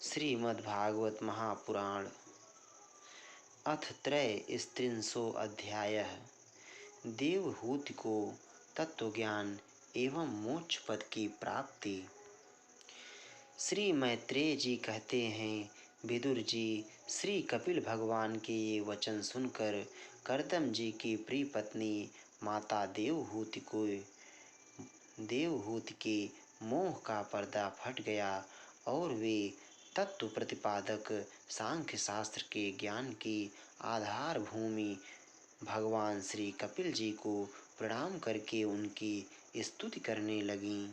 श्रीमद्भागवत महापुराण अथ त्रयस्त्रिंशो अध्यायः। देवहूति को तत्वज्ञान एवं मोक्ष पद की प्राप्ति। श्री मैत्रेय जी कहते हैं, विदुर जी, श्री कपिल भगवान के ये वचन सुनकर कर्दम जी की प्रिय पत्नी माता देवहूति के मोह का पर्दा फट गया और वे तत्व प्रतिपादक सांख्य शास्त्र के ज्ञान की आधार भूमि भगवान श्री कपिल जी को प्रणाम करके उनकी स्तुति करने लगीं।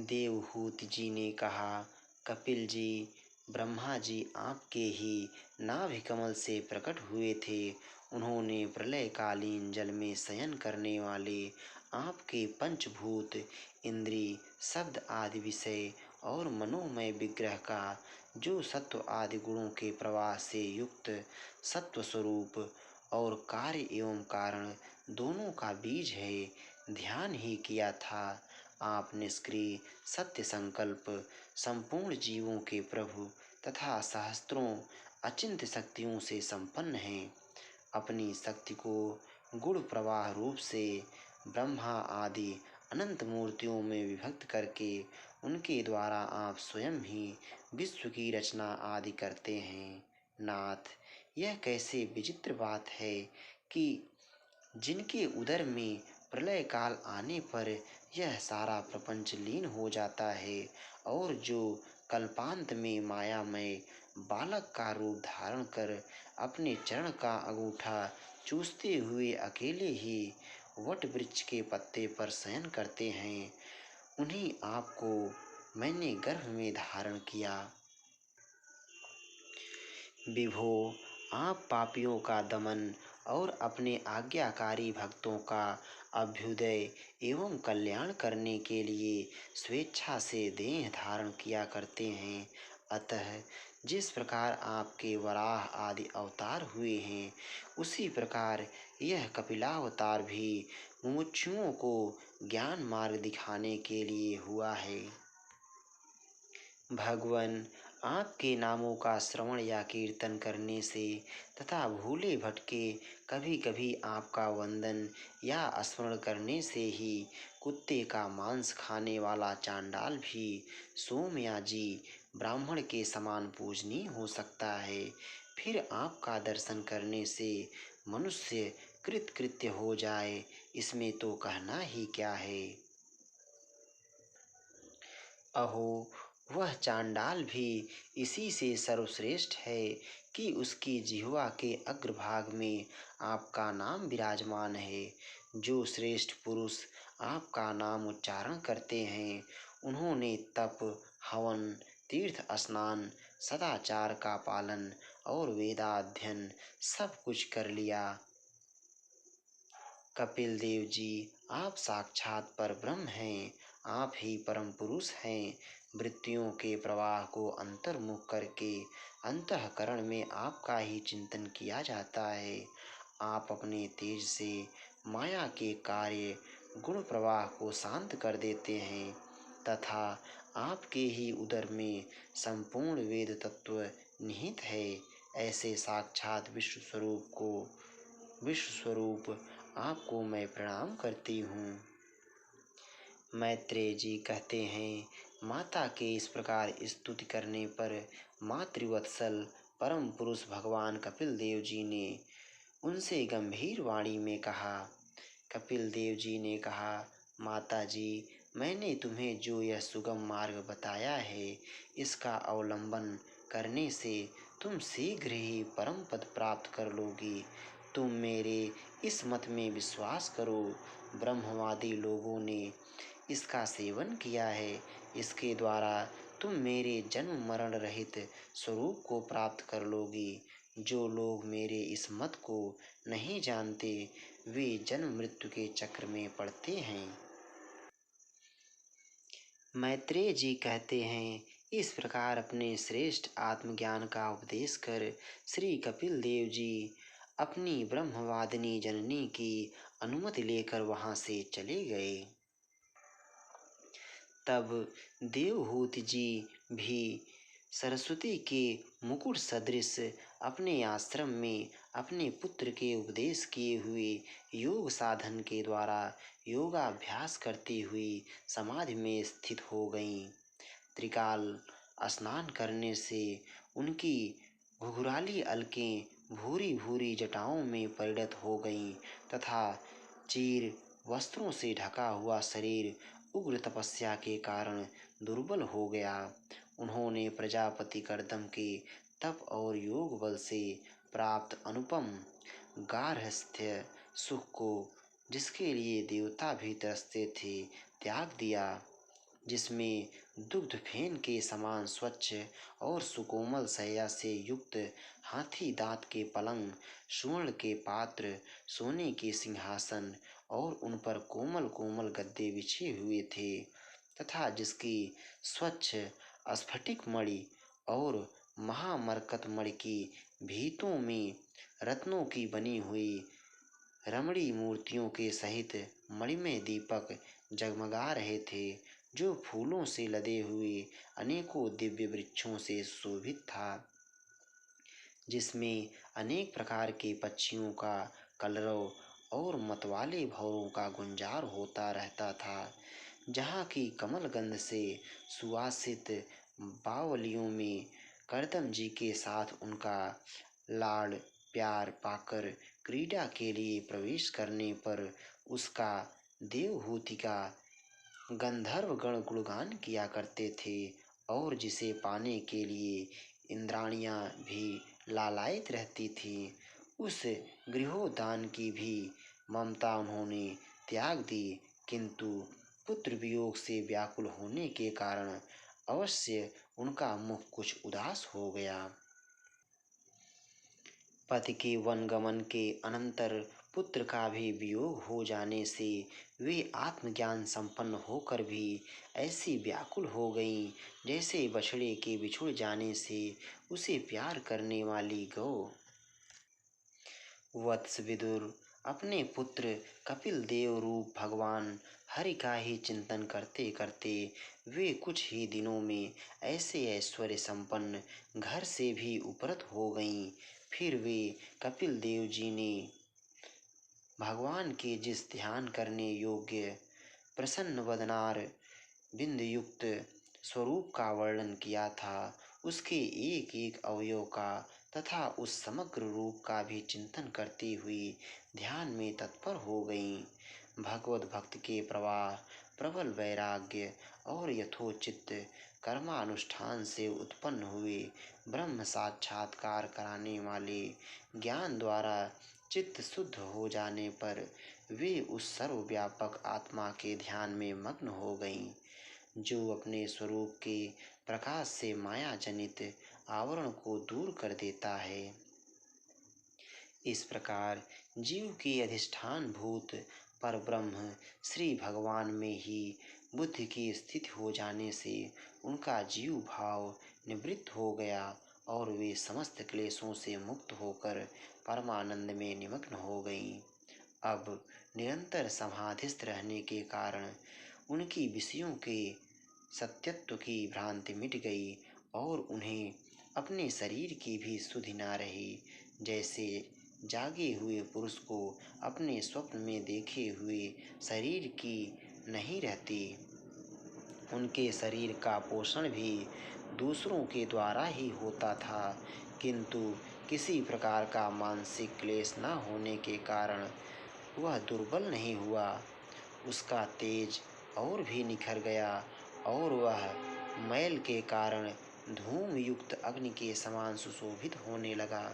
देवहूति जी ने कहा, कपिल जी, ब्रह्मा जी आपके ही नाभि कमल से प्रकट हुए थे। उन्होंने प्रलयकालीन जल में शयन करने वाले आपके पंचभूत, इंद्री, शब्द आदि विषय और मनोमय विग्रह का, जो सत्व आदि गुणों के प्रवाह से युक्त सत्व स्वरूप और कार्य एवं कारण दोनों का बीज है, ध्यान ही किया था। आप निष्क्रिय सत्य संकल्प, संपूर्ण जीवों के प्रभु तथा सहस्त्रों अचिंत्य शक्तियों से संपन्न हैं। अपनी शक्ति को गुण प्रवाह रूप से ब्रह्मा आदि अनंत मूर्तियों में विभक्त करके उनके द्वारा आप स्वयं ही विश्व की रचना आदि करते हैं। नाथ, यह कैसे विचित्र बात है कि जिनके उदर में प्रलय काल आने पर यह सारा प्रपंच लीन हो जाता है और जो कल्पांत में मायामय बालक का रूप धारण कर अपने चरण का अंगूठा चूसते हुए अकेले ही वट वृक्ष के पत्ते पर शयन करते हैं, उन्हीं आपको मैंने गर्भ में धारण किया। विभो, आप पापियों का दमन और अपने आज्ञाकारी भक्तों का अभ्युदय एवं कल्याण करने के लिए स्वेच्छा से देह धारण किया करते हैं। अतः जिस प्रकार आपके वराह आदि अवतार हुए हैं, उसी प्रकार यह कपिलावतार भी मुमुक्षुओं को ज्ञान मार्ग दिखाने के लिए हुआ है। भगवन, आपके नामों का श्रवण या कीर्तन करने से तथा भूले भटके कभी कभी आपका वंदन या स्मरण करने से ही कुत्ते का मांस खाने वाला चांडाल भी सोमयाजी ब्राह्मण के समान पूजनीय हो सकता है। फिर आपका दर्शन करने से मनुष्य कृतकृत्य हो जाए, इसमें तो कहना ही क्या है। अहो, वह चांडाल भी इसी से सर्वश्रेष्ठ है कि उसकी जिह्वा के अग्रभाग में आपका नाम विराजमान है। जो श्रेष्ठ पुरुष आपका नाम उच्चारण करते हैं, उन्होंने तप, हवन, तीर्थ स्नान, सदाचार का पालन और वेदाध्ययन सब कुछ कर लिया। कपिल देव जी, आप साक्षात परब्रह्म हैं। आप ही परम पुरुष हैं। वृत्तियों के प्रवाह को अंतर्मुख करके अंतःकरण में आपका ही चिंतन किया जाता है। आप अपने तेज से माया के कार्य गुण प्रवाह को शांत कर देते हैं तथा आपके ही उदर में संपूर्ण वेद तत्व निहित है। ऐसे साक्षात विश्व स्वरूप आपको मैं प्रणाम करती हूँ। मैत्रेय जी कहते हैं, माता के इस प्रकार स्तुति करने पर मातृवत्सल परम पुरुष भगवान कपिल देव जी ने उनसे गंभीर वाणी में कहा। कपिल देव जी ने कहा, माता जी, मैंने तुम्हें जो यह सुगम मार्ग बताया है, इसका अवलंबन करने से तुम शीघ्र ही परम पद प्राप्त कर लोगी। तुम मेरे इस मत में विश्वास करो। ब्रह्मवादी लोगों ने इसका सेवन किया है। इसके द्वारा तुम मेरे जन्म मरण रहित स्वरूप को प्राप्त कर लोगी। जो लोग मेरे इस मत को नहीं जानते, वे जन्म मृत्यु के चक्र में पड़ते हैं। मैत्रेय जी कहते हैं, इस प्रकार अपने श्रेष्ठ आत्मज्ञान का उपदेश कर श्री कपिल देव जी अपनी ब्रह्मवादिनी जननी की अनुमति लेकर वहां से चले गए। तब देवहूति जी भी सरस्वती के मुकुट सदृश अपने आश्रम में अपने पुत्र के उपदेश किए हुए योग साधन के द्वारा योगाभ्यास करती हुई समाधि में स्थित हो गईं। त्रिकाल स्नान करने से उनकी घुघराली अलकें भूरी भूरी जटाओं में परिणत हो गईं तथा चीर वस्त्रों से ढका हुआ शरीर उग्र तपस्या के कारण दुर्बल हो गया। उन्होंने प्रजापति कर्दम के तप और योग बल से प्राप्त अनुपम गार्हस्थ्य सुख को, जिसके लिए देवता भी तरसते थे, त्याग दिया, जिसमें दुग्ध फेन के समान स्वच्छ और सुकोमल शैया से युक्त हाथी दांत के पलंग, स्वर्ण के पात्र, सोने के सिंहासन और उन पर कोमल कोमल गद्दे बिछे हुए थे तथा जिसकी स्वच्छ स्फटिक मणि और महामरकत मणि की भीतों में रत्नों की बनी हुई रमणी मूर्तियों के सहित मणिमय दीपक जगमगा रहे थे, जो फूलों से लदे हुए अनेकों दिव्य वृक्षों से शोभित था, जिसमें अनेक प्रकार के पक्षियों का कलरव और मतवाले भौरों का गुंजार होता रहता था, जहाँ की कमल गंध से सुवासित बावलियों में कर्दम जी के साथ उनका लाड़ प्यार पाकर क्रीड़ा के लिए प्रवेश करने पर उसका देवहूति का गंधर्व गण गुणगान किया करते थे और जिसे पाने के लिए इंद्राणियां भी लालायित रहती थीं। उस गृहोदान की भी ममता उन्होंने त्याग दी, किंतु पुत्र वियोग से व्याकुल होने के कारण अवश्य उनका मुख कुछ उदास हो गया। पति के वनगमन के अनंतर पुत्र का भी वियोग हो जाने से वे आत्मज्ञान संपन्न होकर भी ऐसी व्याकुल हो गईं जैसे बछड़े के बिछुड़ जाने से उसे प्यार करने वाली गौ। वत्स विदुर अपने पुत्र कपिल देव रूप भगवान हरि का ही चिंतन करते करते वे कुछ ही दिनों में ऐसे ऐश्वर्य संपन्न घर से भी उपरत हो गईं। फिर वे कपिल देव जी ने भगवान के जिस ध्यान करने योग्य प्रसन्न वदनार बिंदुयुक्त स्वरूप का वर्णन किया था, उसके एक एक अवयव का तथा उस समग्र रूप का भी चिंतन करती हुई ध्यान में तत्पर हो गईं। भगवत भक्त के प्रवाह, प्रबल वैराग्य और यथोचित कर्मानुष्ठान से उत्पन्न हुए ब्रह्म साक्षात्कार कराने वाले ज्ञान द्वारा चित्त शुद्ध हो जाने पर वे उस सर्वव्यापक आत्मा के ध्यान में मग्न हो गईं, जो अपने स्वरूप के प्रकाश से माया जनित आवरण को दूर कर देता है। इस प्रकार जीव के अधिष्ठान भूत पर ब्रह्म श्री भगवान में ही बुद्धि की स्थिति हो जाने से उनका जीव भाव निवृत्त हो गया और वे समस्त क्लेशों से मुक्त होकर परमानंद में निमग्न हो गईं। अब निरंतर समाधिस्थ रहने के कारण उनकी विषयों के सत्यत्व की भ्रांति मिट गई और उन्हें अपने शरीर की भी सुधि न रही। जैसे जागे हुए पुरुष को अपने स्वप्न में देखे हुए शरीर की नहीं रहती, उनके शरीर का पोषण भी दूसरों के द्वारा ही होता था, किंतु किसी प्रकार का मानसिक क्लेश न होने के कारण वह दुर्बल नहीं हुआ। उसका तेज और भी निखर गया और वह मैल के कारण धूम युक्त अग्नि के समान सुशोभित होने लगा।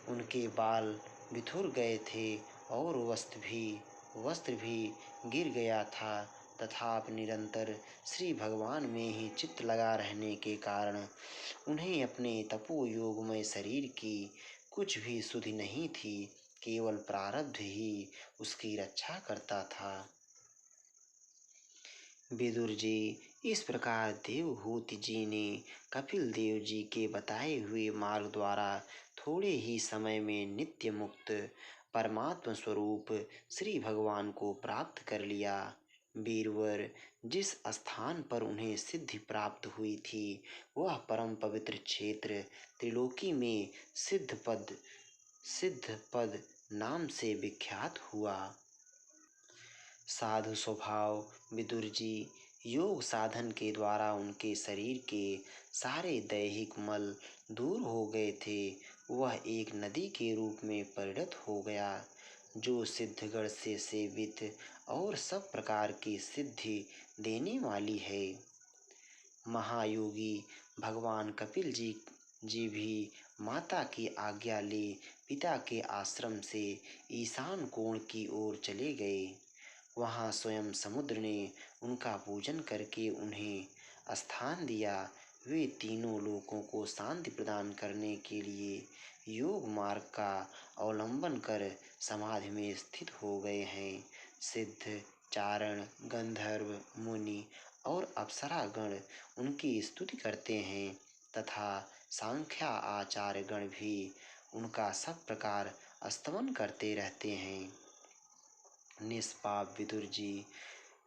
उनके बाल बिखुर गए थे और वस्त्र भी गिर गया था, तथापि निरंतर श्री भगवान में ही चित्त लगा रहने के कारण उन्हें अपने तपोयोगमय शरीर की कुछ भी सुधि नहीं थी, केवल प्रारब्ध ही उसकी रक्षा करता था। विदुर जी, इस प्रकार देवहूति जी ने कपिल देव जी के बताए हुए मार्ग द्वारा थोड़े ही समय में नित्य मुक्त परमात्म स्वरूप श्री भगवान को प्राप्त कर लिया। वीरवर जिस स्थान पर उन्हें सिद्धि प्राप्त हुई थी वह परम पवित्र क्षेत्र त्रिलोकी में सिद्ध पद नाम से विख्यात हुआ। साधु स्वभाव विदुर जी योग साधन के द्वारा उनके शरीर के सारे दैहिक मल दूर हो गए थे। वह एक नदी के रूप में परिणत हो गया जो सिद्धगढ़ से सेवित और सब प्रकार की सिद्धि देने वाली है। महायोगी भगवान कपिल जी भी माता की आज्ञा ले पिता के आश्रम से ईशान कोण की ओर चले गए। वहाँ स्वयं समुद्र ने उनका पूजन करके उन्हें स्थान दिया। वे तीनों लोकों को शांति प्रदान करने के लिए योग मार्ग का अवलंबन कर समाधि में स्थित हो गए हैं। सिद्ध चारण गंधर्व मुनि और अप्सरागण उनकी स्तुति करते हैं तथा सांख्या आचार्य गण भी उनका सब प्रकार स्तवन करते रहते हैं। निष्पाप विदुर जी,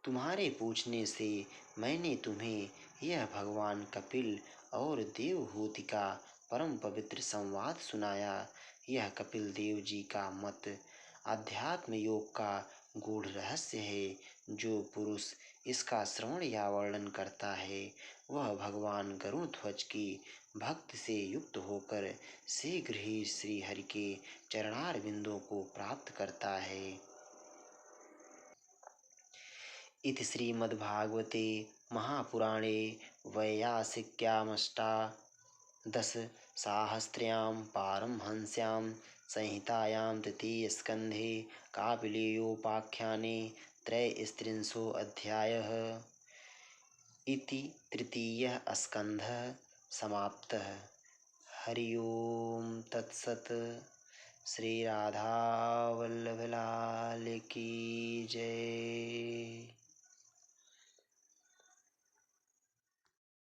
तुम्हारे पूछने से मैंने तुम्हें यह भगवान कपिल और देवहूति का परम पवित्र संवाद सुनाया। यह कपिल देव जी का मत अध्यात्म योग का गूढ़ रहस्य है। जो पुरुष इसका श्रवण या वर्णन करता है वह भगवान गरुड़ ध्वज की भक्ति से युक्त होकर शीघ्र ही श्री हरि के चरणार बिंदों को प्राप्त करता है। इति श्रीमद्भागवते महापुराणे वैयासिक्यामष्टादशसाहस्र्यां पारमहंस्यां संहितायां तृतीयस्कन्धे कापिलेयोपाख्याने त्रयस्त्रिंशोऽध्यायः। इति तृतीयः स्कन्धः समाप्तः। हरि ओम तत्सत्। श्री राधा